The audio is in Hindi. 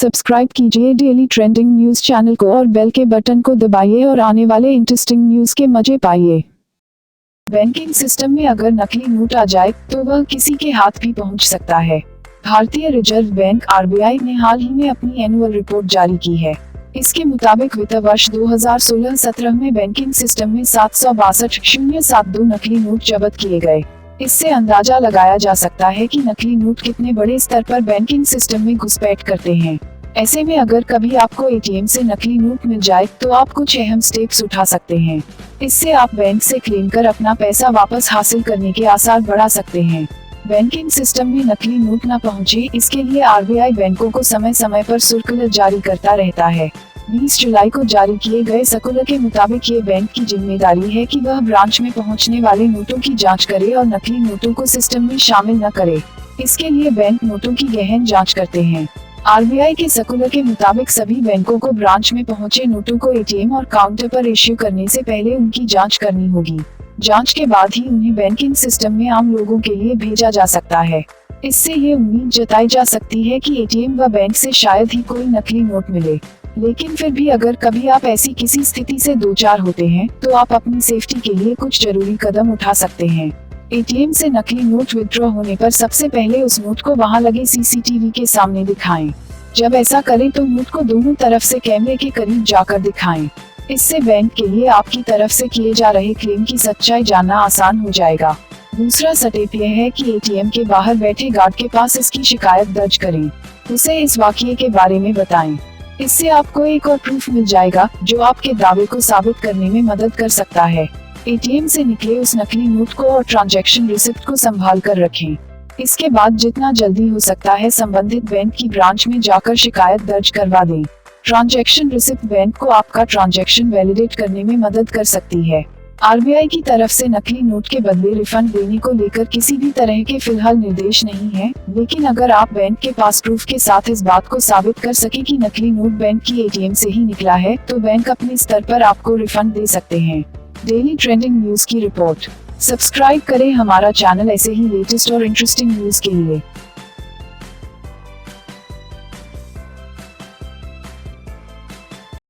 सब्सक्राइब कीजिए डेली ट्रेंडिंग न्यूज चैनल को और बेल के बटन को दबाइए और आने वाले इंटरेस्टिंग न्यूज के मजे पाइए। बैंकिंग सिस्टम में अगर नकली नोट आ जाए तो वह किसी के हाथ भी पहुंच सकता है। भारतीय रिजर्व बैंक (आरबीआई) ने हाल ही में अपनी एनुअल रिपोर्ट जारी की है। इसके मुताबिक वित्त वर्ष 2016-17 में बैंकिंग सिस्टम में 762,072 नकली नोट जब्त किए गए। इससे अंदाजा लगाया जा सकता है कि नकली नोट कितने बड़े स्तर पर बैंकिंग सिस्टम में घुसपैठ करते हैं। ऐसे में अगर कभी आपको एटीएम से नकली नोट मिल जाए तो आप कुछ अहम स्टेप्स उठा सकते हैं। इससे आप बैंक से क्लेम कर अपना पैसा वापस हासिल करने के आसार बढ़ा सकते हैं। बैंकिंग सिस्टम में नकली नोट न पहुंचे, इसके लिए आरबीआई बैंकों को समय समय पर सर्कुलर जारी करता रहता है। 20 जुलाई को जारी किए गए सर्कुलर के मुताबिक ये बैंक की जिम्मेदारी है कि वह ब्रांच में पहुंचने वाले नोटों की जांच करे और नकली नोटों को सिस्टम में शामिल न करे। इसके लिए बैंक नोटों की गहन जांच करते हैं। आरबीआई के सर्कुलर के मुताबिक सभी बैंकों को ब्रांच में पहुंचे नोटों को एटीएम और काउंटर पर इश्यू करने से पहले उनकी जांच करनी होगी। जांच के बाद ही उन्हें बैंकिंग सिस्टम में आम लोगों के लिए भेजा जा सकता है। इससे ये उम्मीद जताई जा सकती है कि एटीएम व बैंक से शायद ही कोई नकली नोट मिले। लेकिन फिर भी अगर कभी आप ऐसी किसी स्थिति से दो चार होते हैं तो आप अपनी सेफ्टी के लिए कुछ जरूरी कदम उठा सकते हैं। एटीएम से नकली नोट विथड्रॉ होने पर सबसे पहले उस नोट को वहां लगे सीसीटीवी के सामने दिखाएं। जब ऐसा करें तो नोट को दोनों तरफ से कैमरे के करीब जाकर दिखाएं। इससे बैंक के लिए आपकी तरफ से किए जा रहे क्लेम की सच्चाई जानना आसान हो जाएगा। दूसरा स्टेप यह है कि एटीएम के बाहर बैठे गार्ड के पास इसकी शिकायत दर्ज करें। उसे इस वाकये के बारे में बताएं। इससे आपको एक और प्रूफ मिल जाएगा जो आपके दावे को साबित करने में मदद कर सकता है। एटीएम से निकले उस नकली नोट को और ट्रांजैक्शन रिसिप्ट को संभाल कर रखें। इसके बाद जितना जल्दी हो सकता है संबंधित बैंक की ब्रांच में जाकर शिकायत दर्ज करवा दें। ट्रांजैक्शन रिसिप्ट बैंक को आपका ट्रांजैक्शन वैलिडेट करने में मदद कर सकती है। आरबीआई की तरफ से नकली नोट के बदले रिफंड देने को लेकर किसी भी तरह के फिलहाल निर्देश नहीं है, लेकिन अगर आप बैंक के पास प्रूफ के साथ इस बात को साबित कर सके कि नकली नोट बैंक की एटीएम से ही निकला है तो बैंक अपने स्तर पर आपको रिफंड दे सकते हैं। डेली ट्रेंडिंग न्यूज की रिपोर्ट। सब्सक्राइब करें हमारा चैनल ऐसे ही लेटेस्ट और इंटरेस्टिंग न्यूज के लिए।